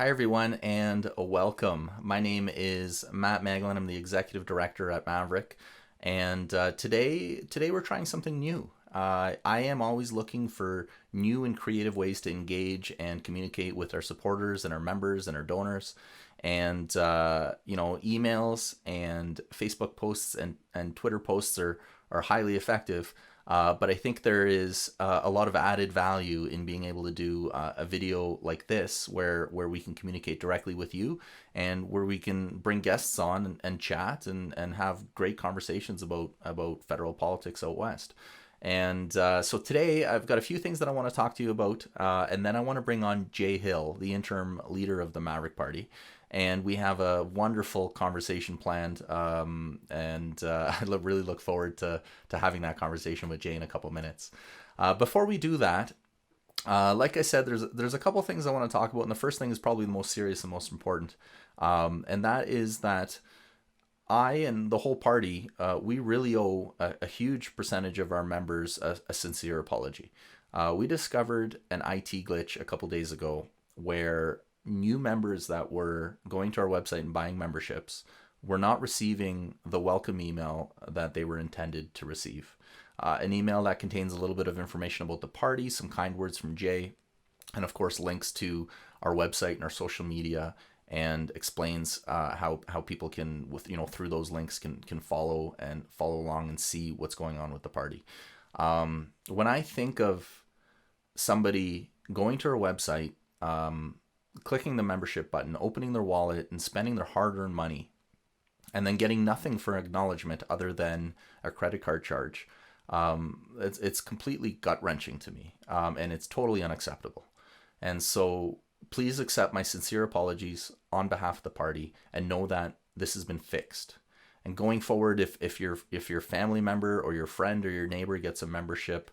Hi, everyone, and welcome. My name is Matt Maglin. I'm the executive director at Maverick, and today we're trying something new. I am always looking for new and creative ways to engage and communicate with our supporters and our members and our donors. And emails and Facebook posts and Twitter posts are highly effective. But I think there is a lot of added value in being able to do a video like this where we can communicate directly with you and where we can bring guests on and chat and have great conversations about federal politics out west. And so today I've got a few things that I want to talk to you about, and then I want to bring on Jay Hill, the interim leader of the Maverick Party. And we have a wonderful conversation planned, and I really look forward to having that conversation with Jay in a couple minutes. Before we do that, like I said, there's a couple things I want to talk about, and the first thing is probably the most serious and most important, and that is that I and the whole party, we really owe a huge percentage of our members a sincere apology. We discovered an IT glitch a couple days ago where new members that were going to our website and buying memberships were not receiving the welcome email that they were intended to receive. An email that contains a little bit of information about the party, some kind words from Jay, and of course links to our website and our social media, and explains how people can, with through those links, can follow along and see what's going on with the party. When I think of somebody going to our website, clicking the membership button, opening their wallet, and spending their hard-earned money, and then getting nothing for acknowledgement other than a credit card charge, it's completely gut-wrenching to me, and it's totally unacceptable. And so please accept my sincere apologies on behalf of the party, and know that this has been fixed. And going forward, if your family member or your friend or your neighbor gets a membership,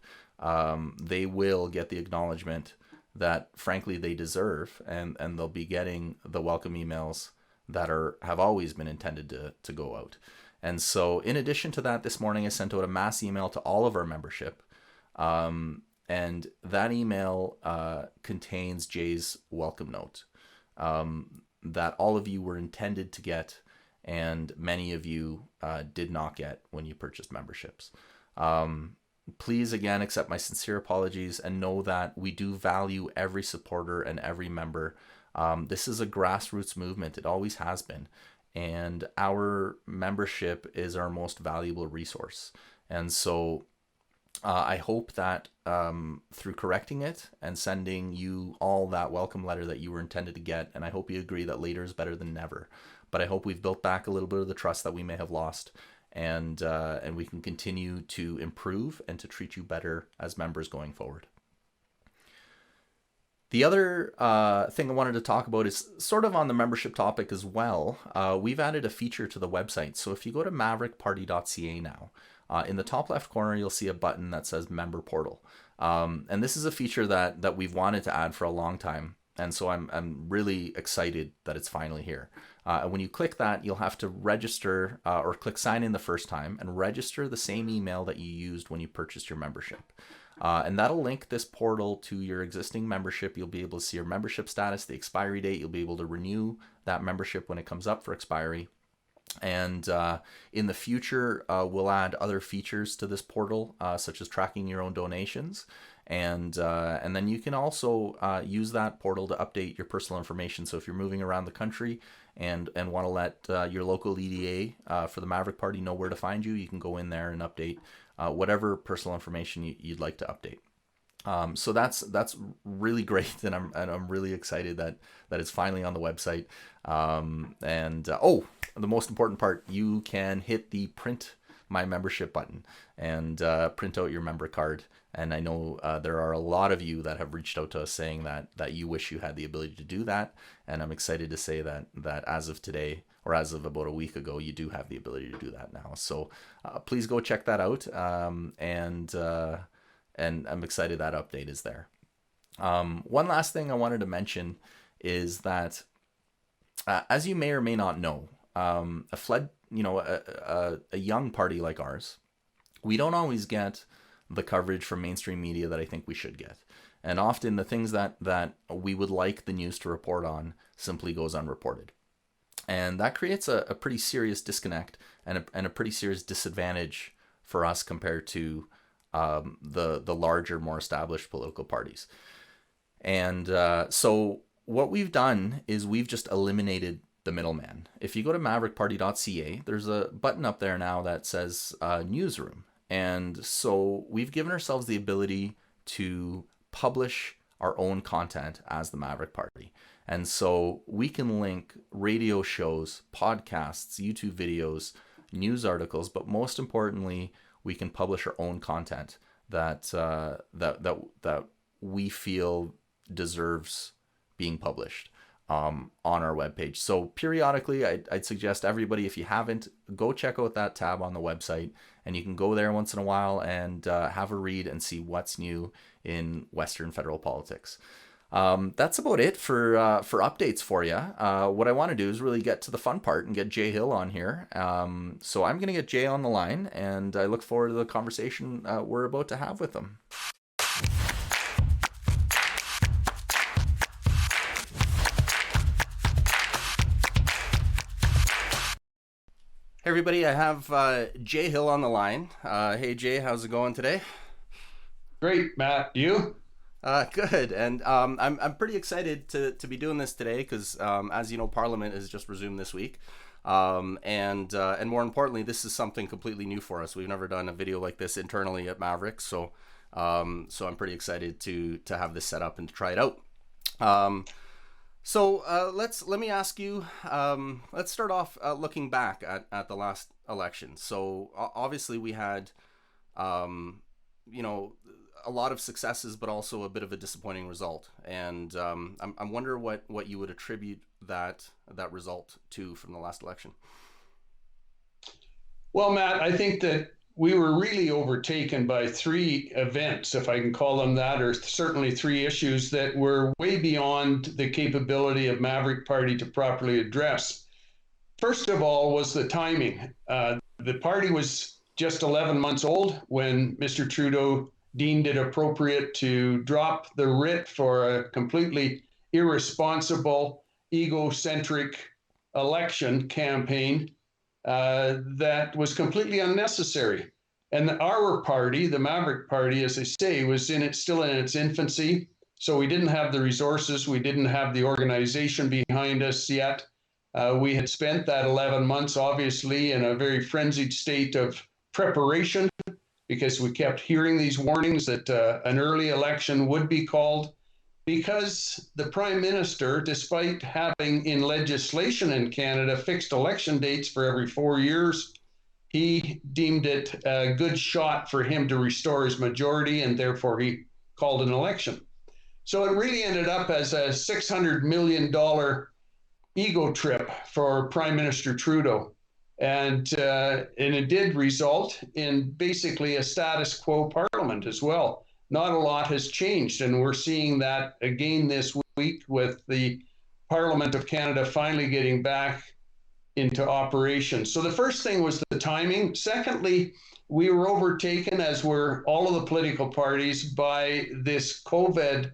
they will get the acknowledgement that frankly they deserve, and they'll be getting the welcome emails that have always been intended to go out. And so in addition to that, this morning I sent out a mass email to all of our membership, and that email contains Jay's welcome note that all of you were intended to get, and many of you did not get when you purchased memberships. Please again accept my sincere apologies, and know that we do value every supporter and every member. This is a grassroots movement. It always has been. And our membership is our most valuable resource. And so I hope that through correcting it and sending you all that welcome letter that you were intended to get, and I hope you agree that later is better than never, but I hope we've built back a little bit of the trust that we may have lost, and we can continue to improve and to treat you better as members going forward. The other thing I wanted to talk about is sort of on the membership topic as well. We've added a feature to the website. So if you go to maverickparty.ca now, in the top left corner, you'll see a button that says Member Portal. And this is a feature that we've wanted to add for a long time. And so I'm really excited that it's finally here. When you click that, you'll have to register or click sign in the first time and register the same email that you used when you purchased your membership. And that'll link this portal to your existing membership. You'll be able to see your membership status, the expiry date. You'll be able to renew that membership when it comes up for expiry. And in the future, we'll add other features to this portal, such as tracking your own donations. And then you can also use that portal to update your personal information. So if you're moving around the country and want to let your local EDA for the Maverick Party know where to find you, you can go in there and update whatever personal information you'd like to update. So that's really great, and I'm really excited that it's finally on the website. The most important part, you can hit the print my membership button and print out your member card. And I know there are a lot of you that have reached out to us saying that you wish you had the ability to do that. And I'm excited to say that as of today, or as of about a week ago, you do have the ability to do that now. So please go check that out. And I'm excited that update is there. One last thing I wanted to mention is that, as you may or may not know, a young party like ours, we don't always get the coverage from mainstream media that I think we should get. And often the things that we would like the news to report on simply goes unreported. And that creates a pretty serious disconnect and a pretty serious disadvantage for us compared to the larger, more established political parties. And so what we've done is we've just eliminated the middleman. If you go to maverickparty.ca, there's a button up there now that says newsroom. And so we've given ourselves the ability to publish our own content as the Maverick Party. And so we can link radio shows, podcasts, YouTube videos, news articles, but most importantly, we can publish our own content that that we feel deserves being published on our webpage. So periodically, I'd suggest everybody, if you haven't, go check out that tab on the website, and you can go there once in a while and have a read and see what's new in Western federal politics. That's about it for updates for you. What I want to do is really get to the fun part and get Jay Hill on here. So I'm going to get Jay on the line, and I look forward to the conversation we're about to have with him. Hey everybody, I have Jay Hill on the line. Hey Jay, how's it going today? Great, Matt. You? Good, and I'm pretty excited to be doing this today because, as you know, Parliament has just resumed this week, and more importantly, this is something completely new for us. We've never done a video like this internally at Maverick, so I'm pretty excited to have this set up and to try it out. Let me ask you. Let's start off looking back at the last election. So obviously we had, a lot of successes, but also a bit of a disappointing result. And I'm wondering what you would attribute that result to from the last election. Well, Matt, I think that we were really overtaken by three events, if I can call them that, or certainly three issues that were way beyond the capability of Maverick Party to properly address. First of all was the timing. The party was just 11 months old when Mr. Trudeau deemed it appropriate to drop the writ for a completely irresponsible, egocentric election campaign that was completely unnecessary. And our party, the Maverick Party, as I say, was still in its infancy. So we didn't have the resources, we didn't have the organization behind us yet. We had spent that 11 months, obviously, in a very frenzied state of preparation, because we kept hearing these warnings that an early election would be called, because the Prime Minister, despite having in legislation in Canada fixed election dates for every 4 years, he deemed it a good shot for him to restore his majority, and therefore he called an election. So it really ended up as a $600 million ego trip for Prime Minister Trudeau. And it did result in basically a status quo parliament as well. Not a lot has changed, and we're seeing that again this week with the Parliament of Canada finally getting back into operation. So the first thing was the timing. Secondly, we were overtaken, as were all of the political parties, by this COVID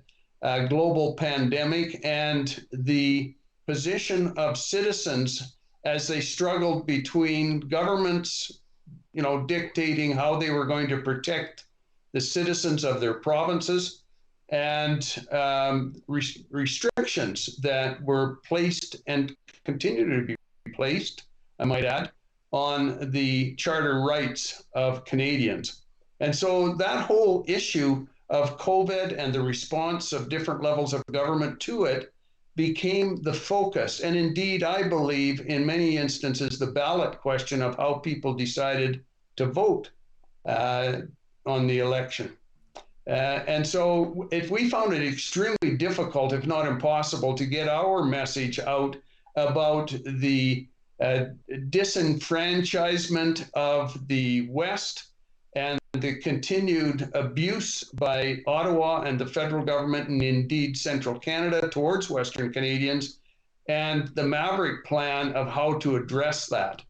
global pandemic and the position of citizens as they struggled between governments, dictating how they were going to protect the citizens of their provinces, and restrictions that were placed and continue to be placed, I might add, on the charter rights of Canadians. And so that whole issue of COVID and the response of different levels of government to it became the focus. And indeed, I believe in many instances, the ballot question of how people decided to vote on the election. And so if we found it extremely difficult, if not impossible, to get our message out about the disenfranchisement of the West and the continued abuse by Ottawa and the federal government, and indeed central Canada, towards Western Canadians, and the Maverick plan of how to address that.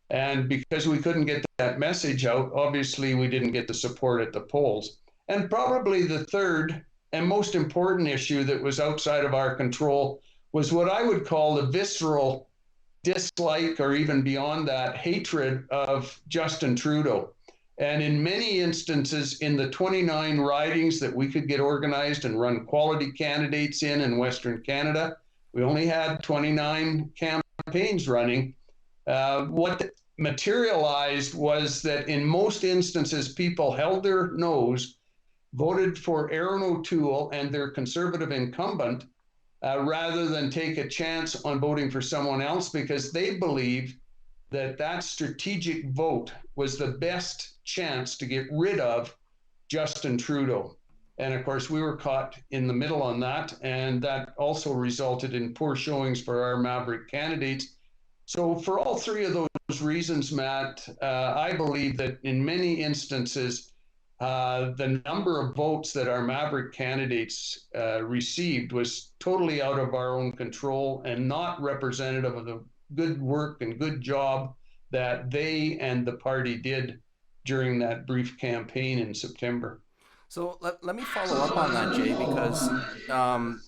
And because we couldn't get that message out, obviously we didn't get the support at the polls. And probably the third and most important issue that was outside of our control was what I would call the visceral dislike, or even beyond that, hatred of Justin Trudeau. And in many instances, in the 29 ridings that we could get organized and run quality candidates in Western Canada, we only had 29 campaigns running. What materialized was that in most instances, people held their nose, voted for Aaron O'Toole and their conservative incumbent, rather than take a chance on voting for someone else, because they believe that that strategic vote was the best chance to get rid of Justin Trudeau. And of course, we were caught in the middle on that. And that also resulted in poor showings for our Maverick candidates. So, for all three of those reasons, Matt, I believe that in many instances, the number of votes that our Maverick candidates received was totally out of our own control and not representative of the good work and good job that they and the party did during that brief campaign in September. So let me follow up on that, Jay, because um,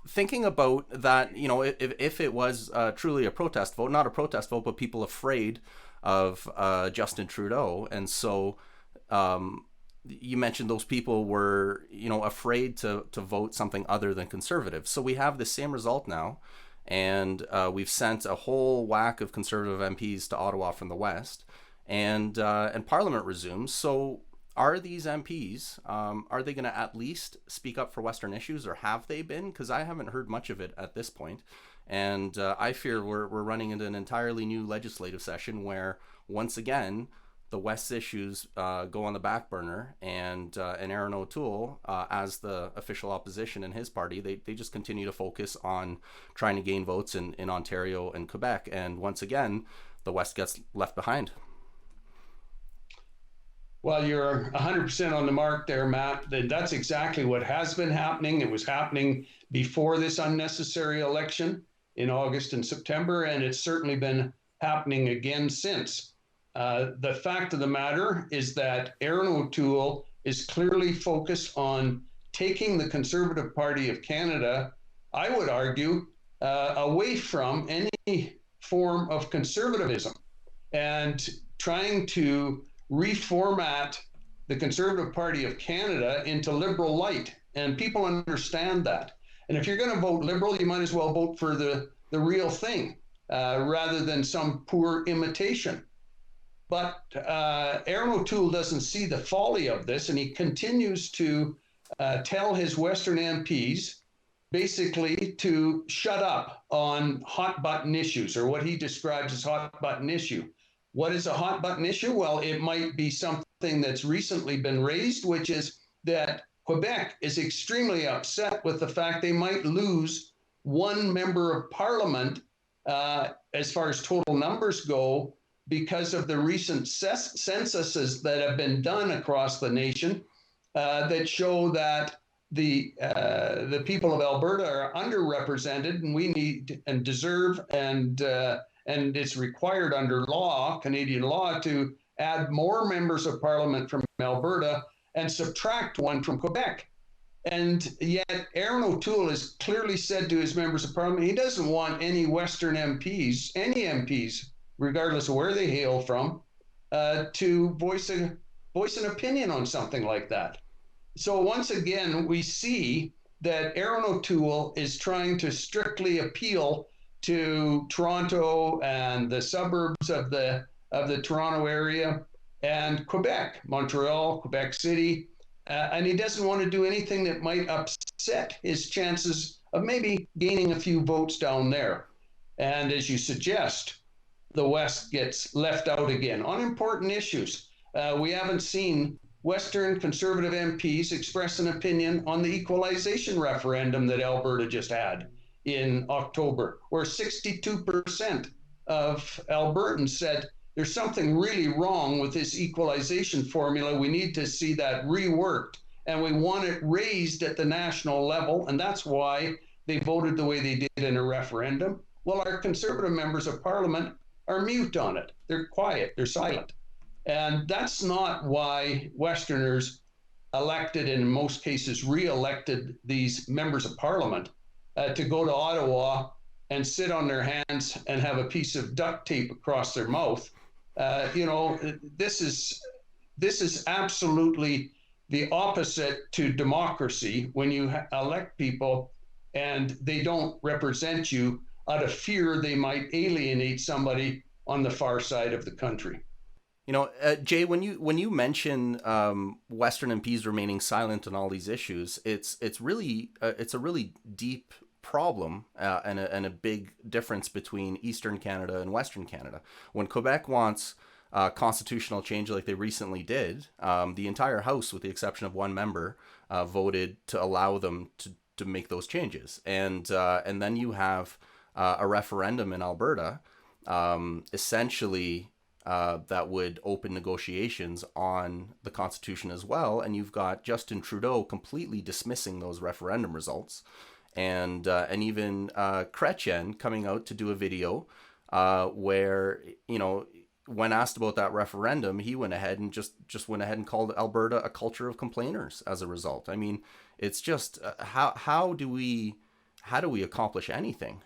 thinking about that, if it was truly a protest vote, not a protest vote, but people afraid of Justin Trudeau, and so you mentioned those people were, afraid to vote something other than conservative. So we have the same result now, and we've sent a whole whack of conservative MPs to Ottawa from the West, and Parliament resumes. So are these MPs, are they going to at least speak up for Western issues, or have they been? Because I haven't heard much of it at this point. And I fear we're running into an entirely new legislative session where, once again, the West's issues go on the back burner, and Aaron O'Toole, as the official opposition in his party, they just continue to focus on trying to gain votes in Ontario and Quebec. And once again, the West gets left behind. Well, you're 100% on the mark there, Matt. That's exactly what has been happening. It was happening before this unnecessary election in August and September, and it's certainly been happening again since. The fact of the matter is that Aaron O'Toole is clearly focused on taking the Conservative Party of Canada, I would argue, away from any form of conservatism, and trying to reformat the Conservative Party of Canada into liberal light. And people understand that. And if you're going to vote liberal, you might as well vote for the real thing, rather than some poor imitation. But Aaron O'Toole doesn't see the folly of this, and he continues to tell his Western MPs basically to shut up on hot button issues, or what he describes as hot button issue. What is a hot button issue? Well, it might be something that's recently been raised, which is that Quebec is extremely upset with the fact they might lose one member of parliament, as far as total numbers go, because of the recent censuses that have been done across the nation, that show that the people of Alberta are underrepresented, and we need and deserve and it's required under law, Canadian law, to add more members of parliament from Alberta and subtract one from Quebec. And yet Aaron O'Toole has clearly said to his members of parliament he doesn't want any Western MPs, any MPs, regardless of where they hail from, to voice an opinion on something like that. So once again, we see that Aaron O'Toole is trying to strictly appeal to Toronto and the suburbs of the Toronto area and Quebec, Montreal, Quebec City, and he doesn't want to do anything that might upset his chances of maybe gaining a few votes down there. And as you suggest, the West gets left out again on important issues. We haven't seen Western Conservative MPs express an opinion on the equalization referendum that Alberta just had in October, where 62% of Albertans said there's something really wrong with this equalization formula. We need to see that reworked, and we want it raised at the national level, and that's why they voted the way they did in a referendum. Well, our Conservative members of Parliament are mute on it. They're quiet, they're silent. And that's not why Westerners elected and in most cases re-elected these members of parliament to go to Ottawa and sit on their hands and have a piece of duct tape across their mouth. You know, this is absolutely the opposite to democracy when you elect people and they don't represent you out of fear they might alienate somebody on the far side of the country. Jay, when you mention Western MPs remaining silent on all these issues, it's a really deep problem and a big difference between Eastern Canada and Western Canada. When Quebec wants constitutional change like they recently did, the entire House, with the exception of one member, voted to allow them to make those changes, and then you have a referendum in Alberta, essentially that would open negotiations on the Constitution as well. And you've got Justin Trudeau completely dismissing those referendum results, and even Chrétien coming out to do a video where, when asked about that referendum, he went ahead and just went ahead and called Alberta a culture of complainers as a result. I mean, it's just how do we accomplish anything?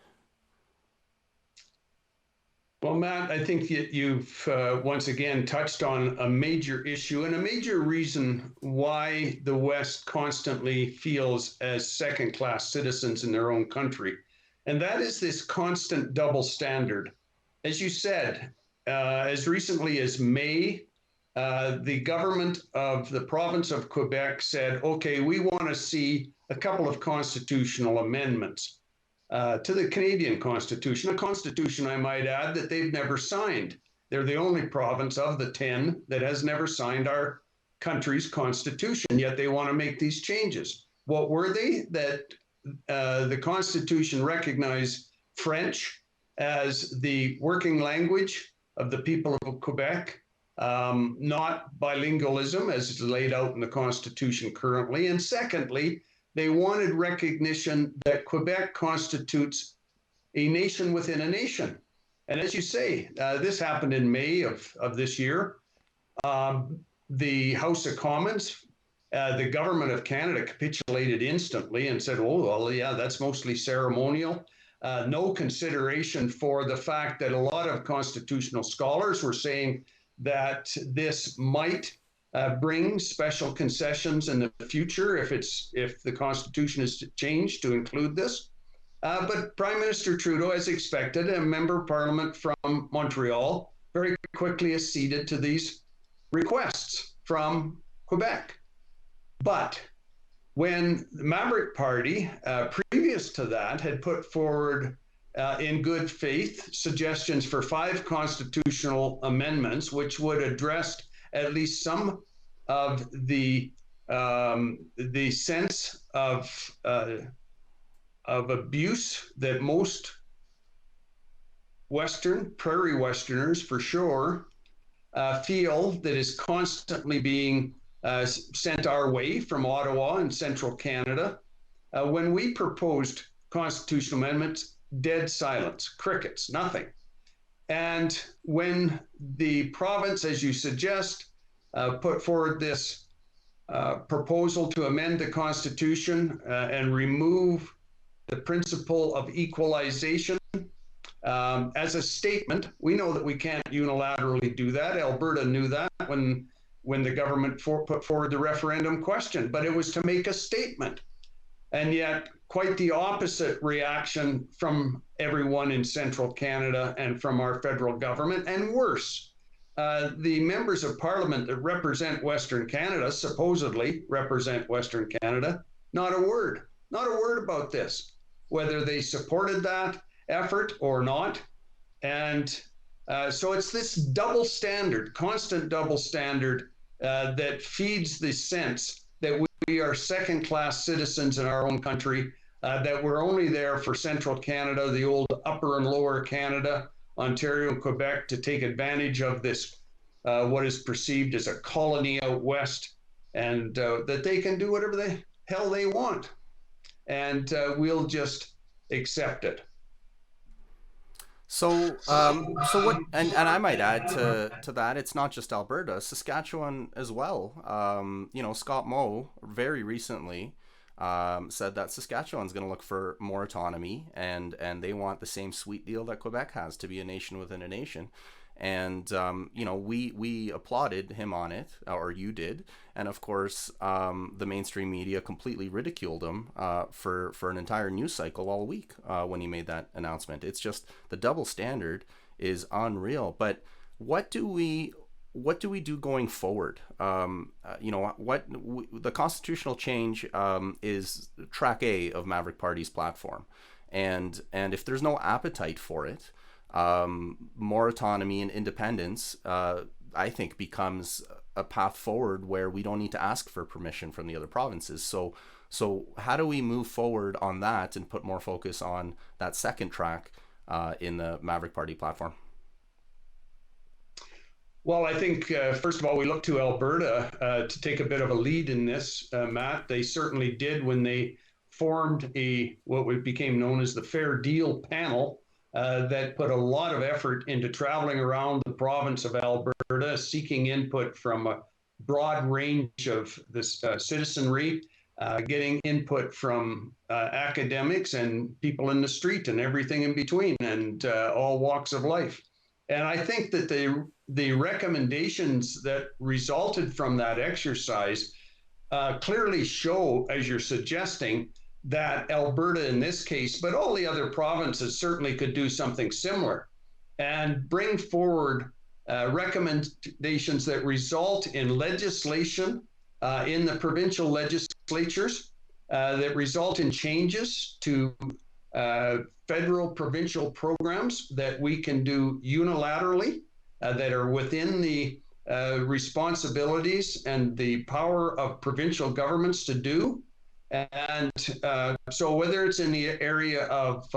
Well, Matt, I think that you've once again touched on a major issue and a major reason why the West constantly feels as second class citizens in their own country. And that is this constant double standard. As you said, as recently as May, the government of the province of Quebec said, okay, we want to see a couple of constitutional amendments to the Canadian Constitution, a constitution, I might add, that they've never signed. They're the only province of the 10 that has never signed our country's constitution, yet they want to make these changes. What were they? That the Constitution recognized French as the working language of the people of Quebec, not bilingualism as is laid out in the Constitution currently. And secondly, they wanted recognition that Quebec constitutes a nation within a nation. And as you say, this happened in May of this year. The House of Commons, the government of Canada capitulated instantly and said, oh, well, yeah, that's mostly ceremonial. No consideration for the fact that a lot of constitutional scholars were saying that this might bring special concessions in the future if the Constitution is changed to include this. But Prime Minister Trudeau, as expected, a member of Parliament from Montreal, very quickly acceded to these requests from Quebec. But when the Maverick Party, previous to that, had put forward in good faith suggestions for 5 constitutional amendments, which would address at least some of the sense of abuse that most prairie Westerners for sure, feel that is constantly being sent our way from Ottawa and central Canada. When we proposed constitutional amendments, dead silence, crickets, nothing. And when the province, as you suggest, put forward this proposal to amend the Constitution and remove the principle of equalization as a statement. We know that we can't unilaterally do that. Alberta knew that when the government put forward the referendum question, but it was to make a statement. And yet, quite the opposite reaction from everyone in central Canada and from our federal government, and worse. The members of parliament that represent Western Canada, supposedly represent Western Canada, not a word about this, whether they supported that effort or not. And so it's this double standard, constant double standard that feeds the sense that we are second-class citizens in our own country, that we're only there for central Canada, the old upper and lower Canada, Ontario and Quebec, to take advantage of this, what is perceived as a colony out west, and that they can do whatever the hell they want. And we'll just accept it. So what? And I might add to that, it's not just Alberta, Saskatchewan as well. Scott Moe very recently said that Saskatchewan's going to look for more autonomy, and they want the same sweet deal that Quebec has to be a nation within a nation. And we applauded him on it, or you did, and of course the mainstream media completely ridiculed him for an entire news cycle all week when he made that announcement. It's just the double standard is unreal. But what do we do going forward? The constitutional change is track A of Maverick Party's platform, and if there's no appetite for it, more autonomy and independence, I think, becomes a path forward where we don't need to ask for permission from the other provinces. So how do we move forward on that and put more focus on that second track in the Maverick Party platform? Well, I think, first of all, we look to Alberta to take a bit of a lead in this, Matt. They certainly did when they formed what became known as the Fair Deal Panel that put a lot of effort into traveling around the province of Alberta, seeking input from a broad range of this citizenry, getting input from academics and people in the street and everything in between, and all walks of life. And I think that the recommendations that resulted from that exercise clearly show, as you're suggesting, that Alberta in this case, but all the other provinces certainly could do something similar and bring forward recommendations that result in legislation in the provincial legislatures that result in changes to federal provincial programs that we can do unilaterally that are within the responsibilities and the power of provincial governments to do. And so whether it's in the area of,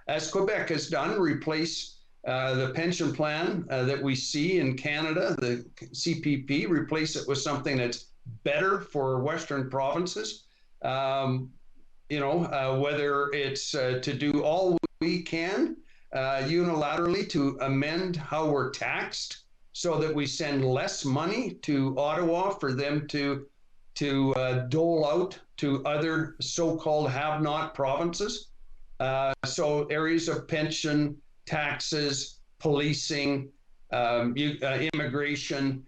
as Quebec has done, replace the pension plan that we see in Canada, the CPP, replace it with something that's better for Western provinces. Whether it's to do all we can unilaterally to amend how we're taxed so that we send less money to Ottawa for them to dole out to other so-called have-not provinces. So areas of pension, taxes, policing, immigration,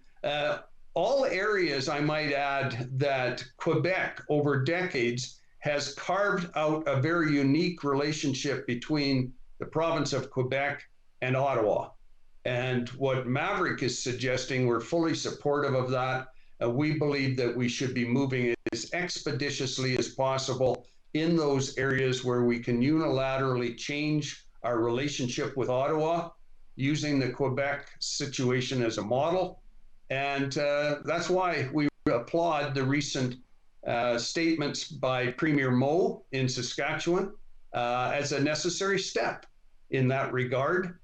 all areas, I might add, that Quebec over decades has carved out a very unique relationship between the province of Quebec and Ottawa. And what Maverick is suggesting, we're fully supportive of that. We believe that we should be moving as expeditiously as possible in those areas where we can unilaterally change our relationship with Ottawa using the Quebec situation as a model. And that's why we applaud the recent statements by Premier Moe in Saskatchewan as a necessary step in that regard.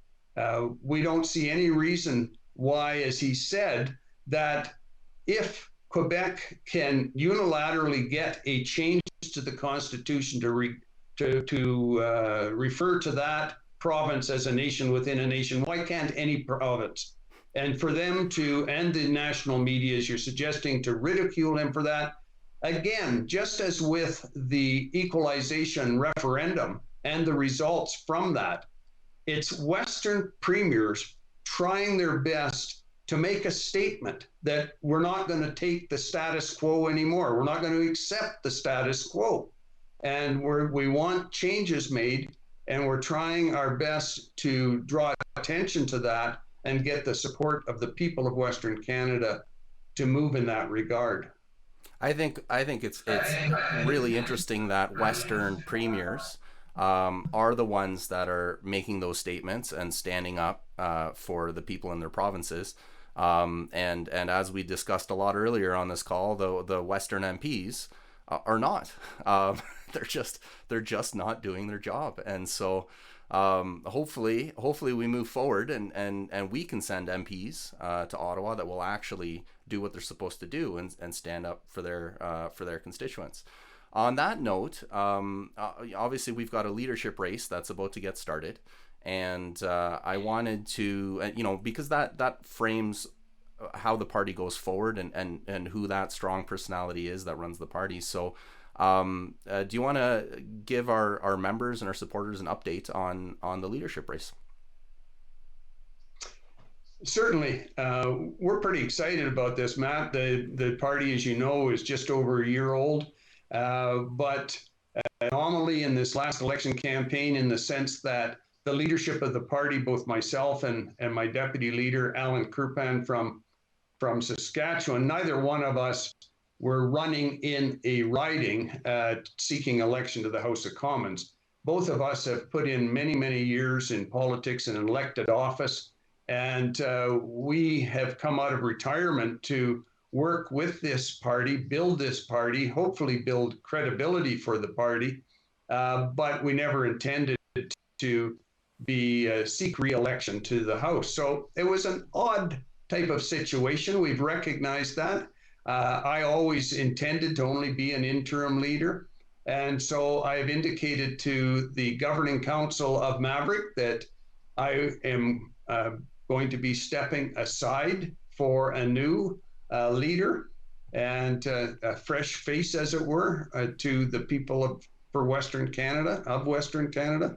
We don't see any reason why, as he said, that if Quebec can unilaterally get a change to the Constitution to refer to that province as a nation within a nation, why can't any province? And for them to, and the national media, as you're suggesting, to ridicule him for that, again, just as with the equalization referendum and the results from that, it's Western premiers trying their best to make a statement that we're not going to take the status quo anymore. We're not going to accept the status quo. And we want changes made, and we're trying our best to draw attention to that and get the support of the people of Western Canada to move in that regard. I think it's really interesting that Western premiers are the ones that are making those statements and standing up for the people in their provinces. And as we discussed a lot earlier on this call, the Western MPs are not. They're just not doing their job, and so hopefully we move forward and we can send MPs to Ottawa that will actually do what they're supposed to do and stand up for their constituents. On that note, obviously we've got a leadership race that's about to get started, and I wanted to, because that frames how the party goes forward, and who that strong personality is that runs the party. So, do you want to give our members and our supporters an update on the leadership race? Certainly. We're pretty excited about this, Matt. The party, as you know, is just over a year old, but anomaly in this last election campaign in the sense that the leadership of the party, both myself and my deputy leader, Alan Kirpan from Saskatchewan, neither one of us were running in a riding seeking election to the House of Commons. Both of us have put in many, many years in politics and elected office, and we have come out of retirement to work with this party, build this party, hopefully build credibility for the party. But we never intended to be seek re-election to the House. So it was an odd type of situation. We've recognized that. I always intended to only be an interim leader. And so I've indicated to the governing council of Maverick that I am going to be stepping aside for a new leader and a fresh face, as it were, to the people of Western Canada.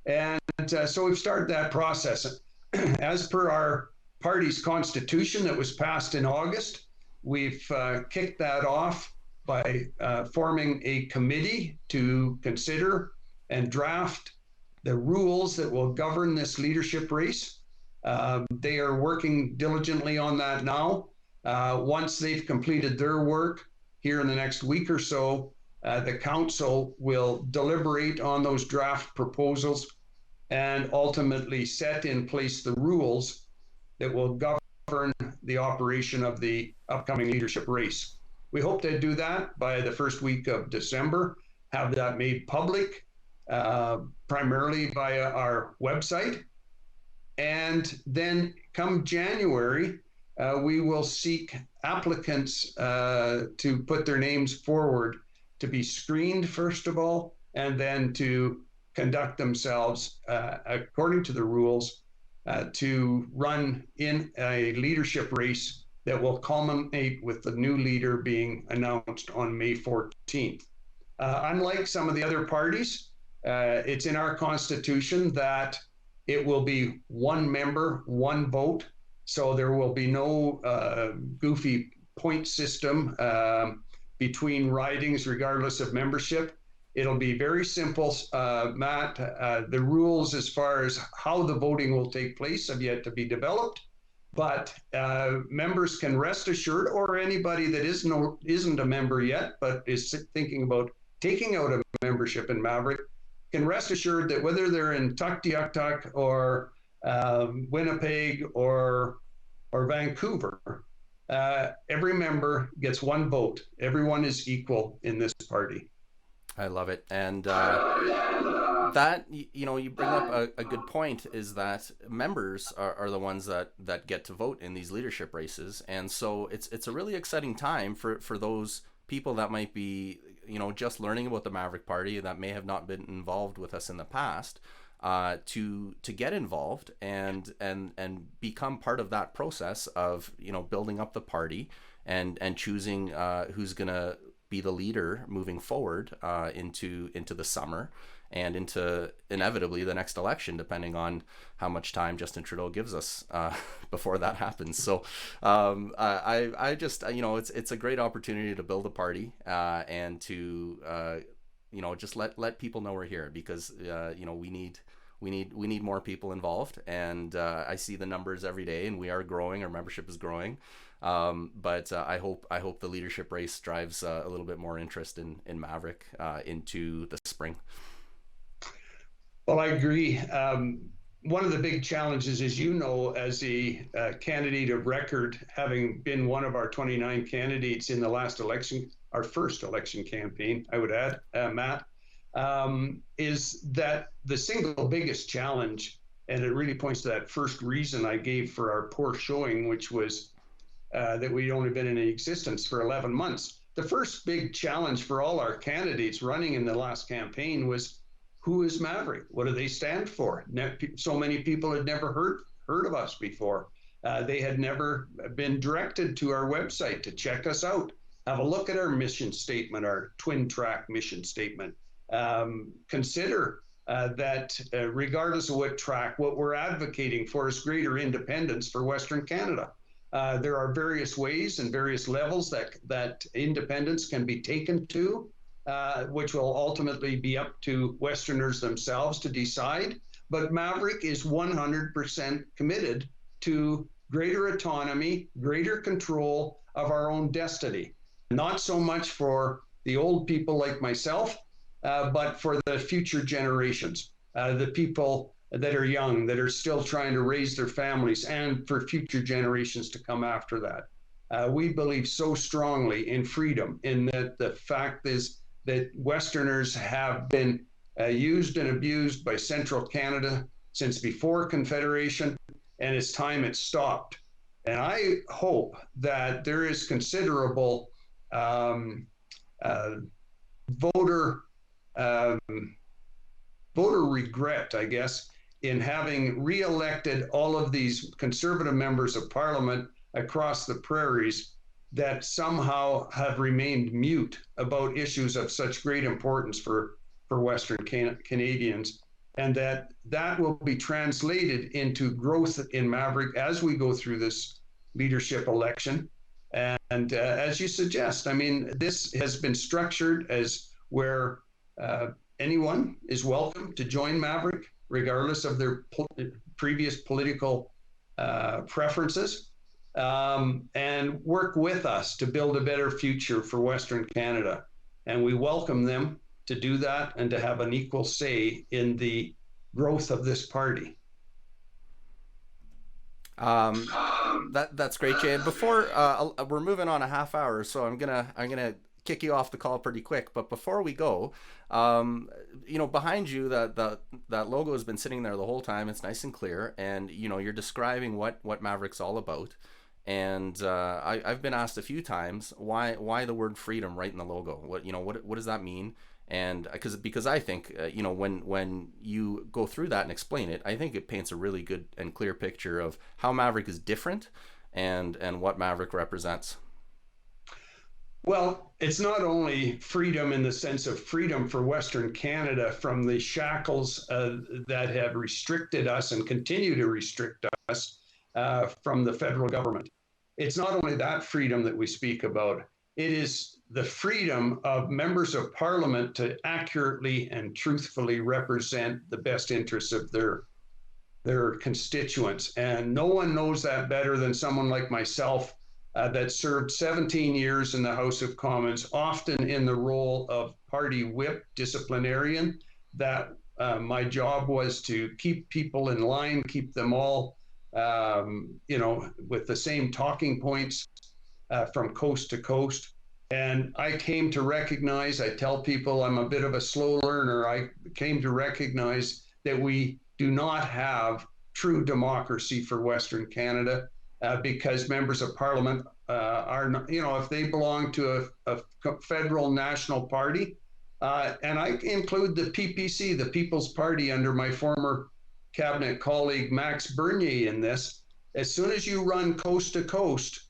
And so we've started that process. As per our party's constitution that was passed in August, we've kicked that off by forming a committee to consider and draft the rules that will govern this leadership race. They are working diligently on that now. Once they've completed their work here in the next week or so, the council will deliberate on those draft proposals and ultimately set in place the rules that will govern the operation of the upcoming leadership race. We hope to do that by the first week of December, have that made public, primarily via our website. And then come January, we will seek applicants to put their names forward to be screened, first of all, and then to conduct themselves according to the rules to run in a leadership race that will culminate with the new leader being announced on May 14th. Unlike some of the other parties, it's in our constitution that it will be one member, one vote. So there will be no goofy point system between ridings, regardless of membership. It'll be very simple, Matt. The rules as far as how the voting will take place have yet to be developed, but members can rest assured, or anybody that isn't a member yet, but is thinking about taking out a membership in Maverick, can rest assured that whether they're in Tuktoyaktuk or Winnipeg or Vancouver, every member gets one vote. Everyone is equal in this party. I love it. And that, you bring up a good point, is that members are the ones that get to vote in these leadership races. And so it's a really exciting time for those people that might be, just learning about the Maverick Party, that may have not been involved with us in the past, to get involved and become part of that process of, building up the party and choosing who's gonna be the leader moving forward into the summer and into inevitably the next election, depending on how much time Justin Trudeau gives us before that happens. So I just, it's a great opportunity to build a party and to just let people know we're here, because we need more people involved, and I see the numbers every day, and we are growing. Our membership is growing. But I hope the leadership race drives a little bit more interest in Maverick into the spring. Well, I agree. One of the big challenges, as you know, as a candidate of record, having been one of our 29 candidates in the last election, our first election campaign, I would add, Matt, is that the single biggest challenge, and it really points to that first reason I gave for our poor showing, which was that we'd only been in existence for 11 months. The first big challenge for all our candidates running in the last campaign was, who is Maverick? What do they stand for? So many people had never heard of us before. They had never been directed to our website to check us out. Have a look at our mission statement, our twin track mission statement. Consider that regardless of what track, what we're advocating for is greater independence for Western Canada. There are various ways and various levels that independence can be taken to, which will ultimately be up to Westerners themselves to decide. But Maverick is 100% committed to greater autonomy, greater control of our own destiny. Not so much for the old people like myself, but for the future generations, the people that are young, that are still trying to raise their families, and for future generations to come after that. We believe so strongly in freedom, in that the fact is that Westerners have been used and abused by Central Canada since before Confederation, and it's time it stopped. And I hope that there is considerable uh, voter um, voter regret, I guess, in having re-elected all of these conservative members of parliament across the prairies that somehow have remained mute about issues of such great importance for Western Canadians, and that will be translated into growth in Maverick as we go through this leadership election. And as you suggest, I mean, this has been structured as where anyone is welcome to join Maverick, regardless of their previous political preferences, and work with us to build a better future for Western Canada. And we welcome them to do that and to have an equal say in the growth of this party. That's great, Jay. Before we're moving on a half hour, so I'm gonna kick you off the call pretty quick. But before we go, behind you that logo has been sitting there the whole time. It's nice and clear, and you're describing what Maverick's all about. And I've been asked a few times why the word freedom right in the logo. What does that mean? And because I think when you go through that and explain it, I think it paints a really good and clear picture of how Maverick is different and what Maverick represents. Well, it's not only freedom in the sense of freedom for Western Canada from the shackles that have restricted us and continue to restrict us from the federal government. It's not only that freedom that we speak about, it is the freedom of members of parliament to accurately and truthfully represent the best interests of their constituents. And no one knows that better than someone like myself that served 17 years in the House of Commons, often in the role of party whip disciplinarian, that my job was to keep people in line, keep them all, with the same talking points from coast to coast. And I came to recognize, I tell people I'm a bit of a slow learner. I came to recognize that we do not have true democracy for Western Canada because members of parliament are, if they belong to a federal national party, and I include the PPC, the People's Party, under my former cabinet colleague Max Bernier in this, as soon as you run coast to coast,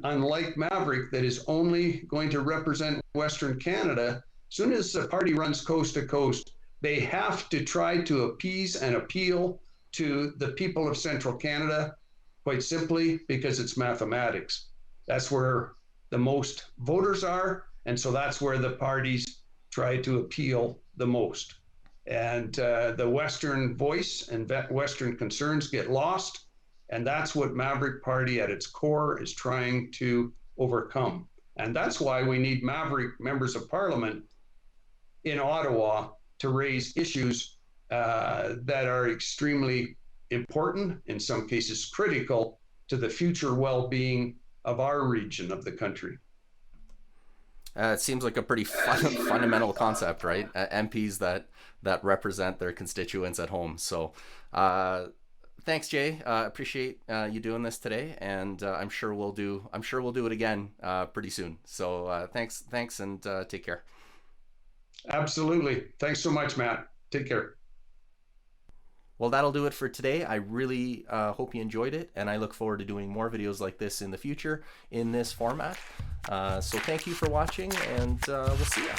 unlike Maverick, that is only going to represent Western Canada, as soon as the party runs coast to coast, they have to try to appease and appeal to the people of Central Canada, quite simply because it's mathematics. That's where the most voters are, and so that's where the parties try to appeal the most. And the Western voice and Western concerns get lost. And that's what Maverick Party at its core is trying to overcome. And that's why we need Maverick members of parliament in Ottawa to raise issues that are extremely important, in some cases critical, to the future well-being of our region of the country. It seems like a pretty fundamental concept, right? MPs that represent their constituents at home. So thanks, Jay. Appreciate you doing this today, and I'm sure we'll do it again pretty soon. So thanks, and take care. Absolutely. Thanks so much, Matt. Take care. Well, that'll do it for today. I really hope you enjoyed it, and I look forward to doing more videos like this in the future in this format. So thank you for watching, and we'll see ya.